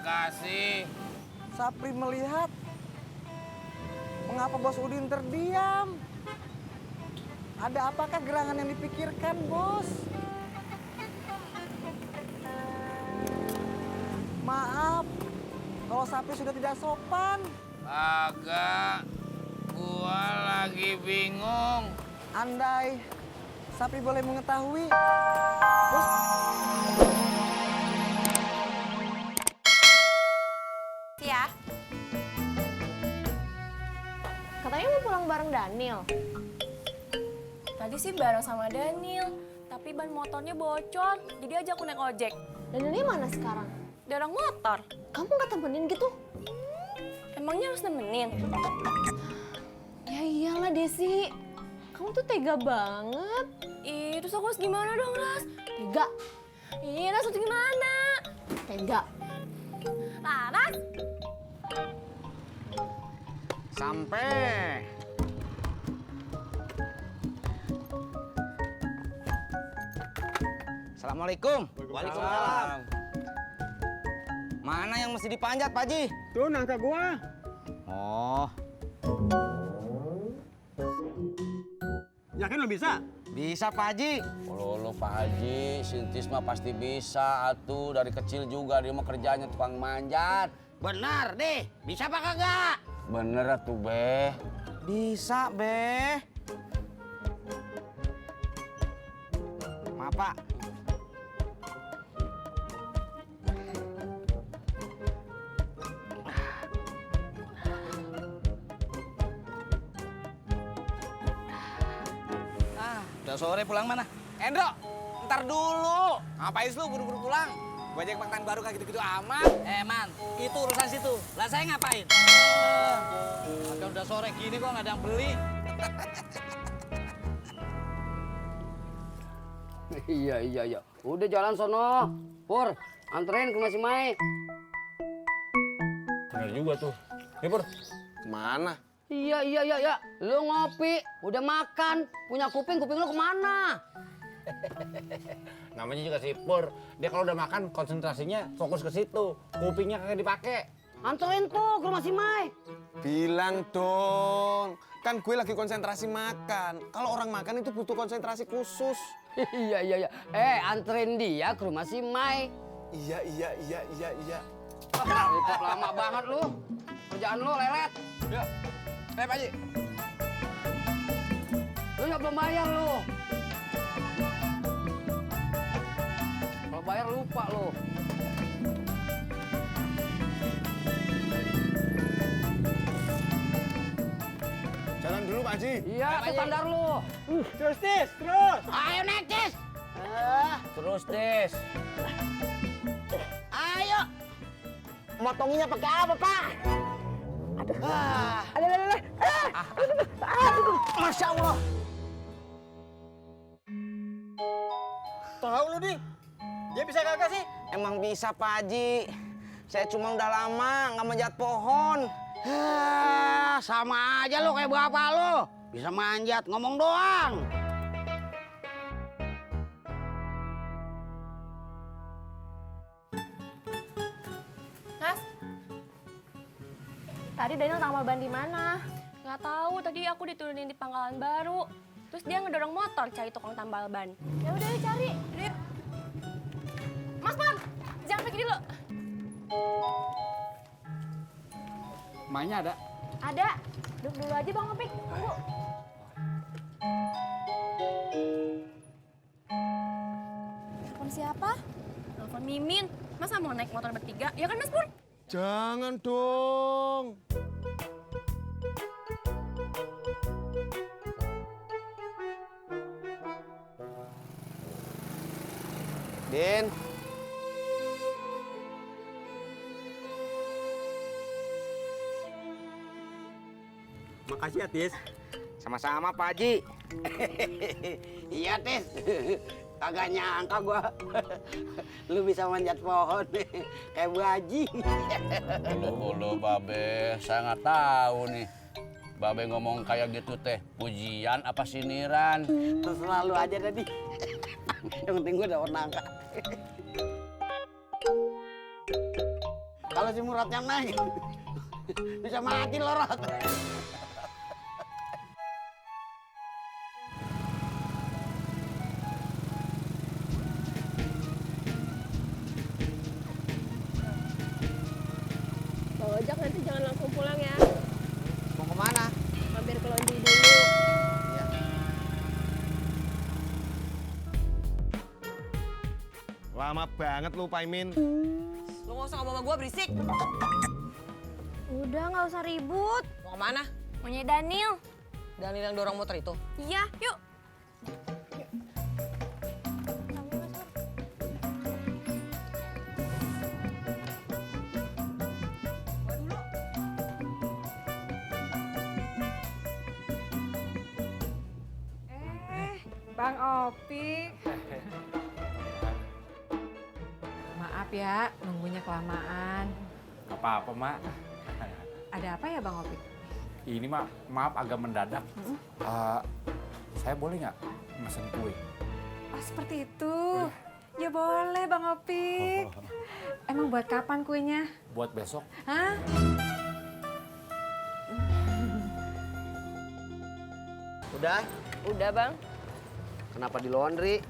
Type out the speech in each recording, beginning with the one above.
kasih. Sapri melihat. Mengapa Bos Udin terdiam? Ada apakah gerangan yang dipikirkan, Bos? Maaf, kalau Sapri sudah tidak sopan. Agak, gua lagi bingung. Andai Sapri boleh mengetahui, Bos. Ya. Katanya mau pulang bareng Daniel. Tadi sih bareng sama Daniel, tapi ban motornya bocor, jadi ajak aku naik ojek. Danielnya mana sekarang? Dorong motor. Kamu nggak temenin gitu? Emangnya harus nemenin? Ya iyalah Desi. Kamu tuh tega banget. Ih, terus aku harus gimana dong, Ras? Tega. Ih, Ras, harus gimana? Tega. Ras. Sampai. Assalamualaikum. Waalaikumsalam. Mana yang mesti dipanjat, Pak Haji? Tuh nangka gua. Oh, Yakin lu bisa? bisa Pak Haji. Lo Pak Haji, Sintis mah pasti bisa atuh, dari kecil juga dia mah kerjanya tukang manjat. Benar deh, bisa apa kagak? Bener atuh Beh. Bisa, Beh. Maaf, Pak. Udah sore pulang mana? Endro, ntar dulu. Ngapain lu buru-buru pulang? Gua ajak makan baru kayak gitu-gitu amat. Man, itu urusan situ. Lah saya ngapain? Udah sore gini kok nggak ada yang beli. Iya. Udah jalan sono. Pur, anterin ke Mas Mai. Bener juga tuh. Nih Pur, Kemana? Iya. Lu ngopi, udah makan, punya kuping lu kemana? namanya juga si Pur. Dia kalau udah makan konsentrasinya fokus ke situ. Kupingnya kagak dipakai. Anterin tuh ke rumah si Mai. Bilang dong, kan gue lagi konsentrasi makan. Kalau orang makan itu butuh konsentrasi khusus. Iya. Anterin dia ke rumah si Mai. Iya. Repot lama banget lu. Kerjaan lu lelet. Yuk. Pak Haji. Lu ya belum bayar lu. Kalau bayar lupa lu. Jalan dulu Pak Haji. Iya, tuh standar lu. Terus Tis, terus. Ayo naik, Tis. Terus Tis. Ayo. Motonginya pakai apa, Pak? Aduh. Masya Allah. Tahu lu nih. Dia bisa kagak sih? Emang bisa, Pak Haji. Saya cuma udah lama nggak manjat pohon. Sama aja lu kayak bapak lu. Bisa manjat, ngomong doang. Ras, Tadi Daniel tambal ban di mana? nggak tahu. Tadi aku diturunin di pangkalan baru. Terus dia ngedorong motor cari tukang tambal ban. Ya udah yuk cari. Udah yuk. Mas Pon, jangan pergi dulu. Mainnya ada. Ada. Duduk dulu aja Bang Opik. Tunggu. Telepon siapa? Telepon Mimin. Masa mau naik motor bertiga? Ya kan Mas Pur? Jangan dong. Din. Makasih ya Tis. Sama-sama, Pak Haji. Iya, Tis. Kagak nyangka gua. Lu bisa manjat pohon kayak Bu Haji. Ulu Babe, saya nggak tahu nih. Babe ngomong kayak gitu teh, pujian apa sindiran? Terserah lu aja tadi. Yang penting gue dapet nangka. Kalau si Muratnya naik, bisa mati lo, Rot. Bang Ojak nanti jangan langsung pulang ya. Mau kemana? Mampir ke laundry dulu. Lama banget lu, Paimin. Lu nggak usah ngomong sama gua berisik. Udah nggak usah ribut. Mau kemana? Maunya Daniel. Daniel yang dorong motor itu. Iya, yuk. Bang Opik. Maaf ya, nunggunya kelamaan. Gak apa-apa, Mak. Ada apa ya Bang Opik? Ini, Mak, maaf agak mendadak. Saya boleh nggak mesen kue? Oh seperti itu. Ya boleh Bang Opik. Emang buat kapan kuenya? Buat besok. Hah? Udah? Udah bang, Kenapa di laundry?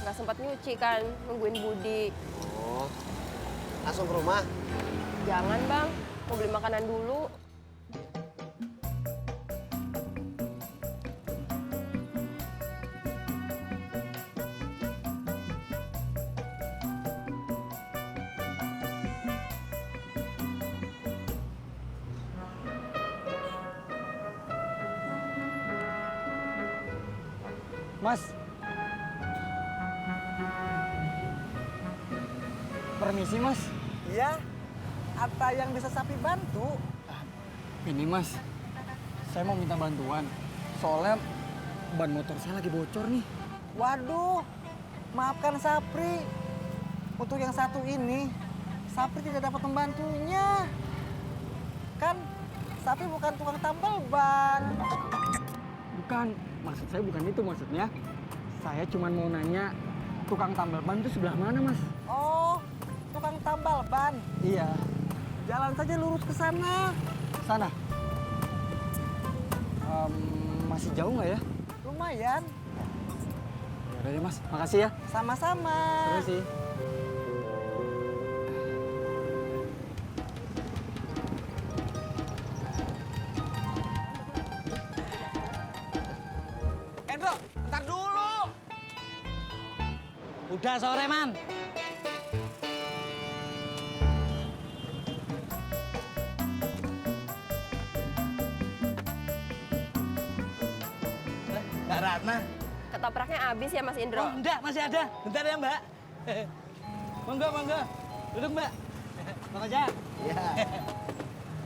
nggak sempat nyuci kan, nungguin Budi. Oh, langsung ke rumah? Jangan bang, mau beli makanan dulu. Mas. Permisi, Mas. Iya. Apa yang bisa Sapi bantu? Ini Mas, saya mau minta bantuan. Soalnya ban motor saya lagi bocor nih. Waduh. Maafkan Sapri. Untuk yang satu ini, Sapri tidak dapat membantunya. Kan Sapri bukan tukang tambal ban. Bukan, maksud saya bukan itu maksudnya. Saya cuma mau nanya, tukang tambal ban itu sebelah mana, Mas? Oh, tukang tambal ban. Iya. Jalan saja lurus ke sana. Sana. Masih jauh nggak ya? Lumayan. Yaudah deh Mas, makasih ya. Sama-sama. Makasih. Endro, ntar dulu. Udah sore, Man. Mbak Ratna. Ketopraknya habis ya Mas Indro? Oh, enggak, masih ada. Bentar ya, Mbak. Monggo, monggo. Duduk, Mbak. Bang Ojak. Iya.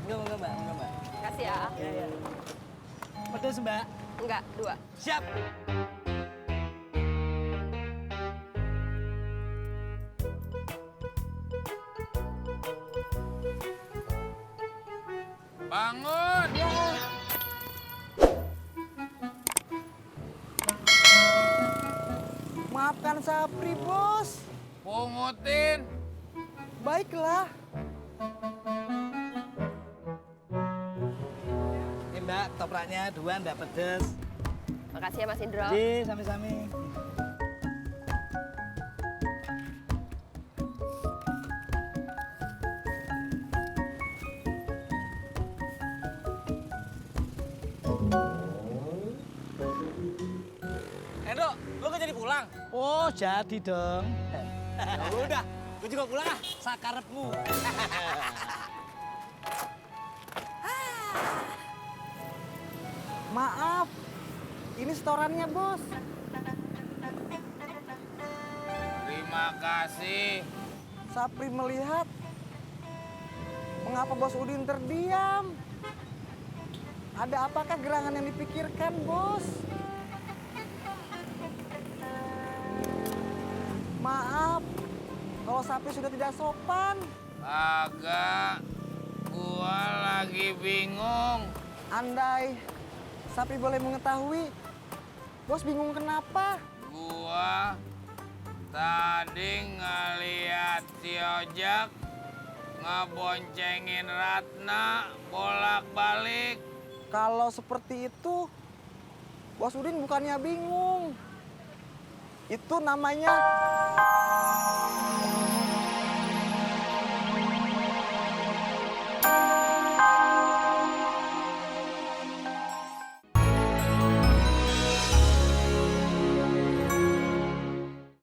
Monggo, Mbak. Monggo, Mbak. Kasih ya. Iya, iya. Pedes, Mbak. Enggak, 2. Siap. Bangun. Maafkan Sapri, Bos. Pungutin. Baiklah. Ini, Mbak, ketopraknya 2, enggak pedes. Makasih ya Mas Indro. Ji, sami-sami. Endro, lu kan jadi pulang? Oh, jadi dong. Ya udah, gue juga pulang ah. Sakarepmu. Maaf. Ini setorannya, Bos. Terima kasih. Sapri melihat mengapa Bos Udin terdiam. Ada apakah gerangan yang dipikirkan, Bos? Maaf, kalau Sapri sudah tidak sopan. Agak, gua lagi bingung. Andai Sapri boleh mengetahui, Bos bingung kenapa? Gua tadi ngeliat si Ojak Ngeboncengin Ratna bolak-balik. Kalau seperti itu, Bos Udin bukannya bingung. Itu namanya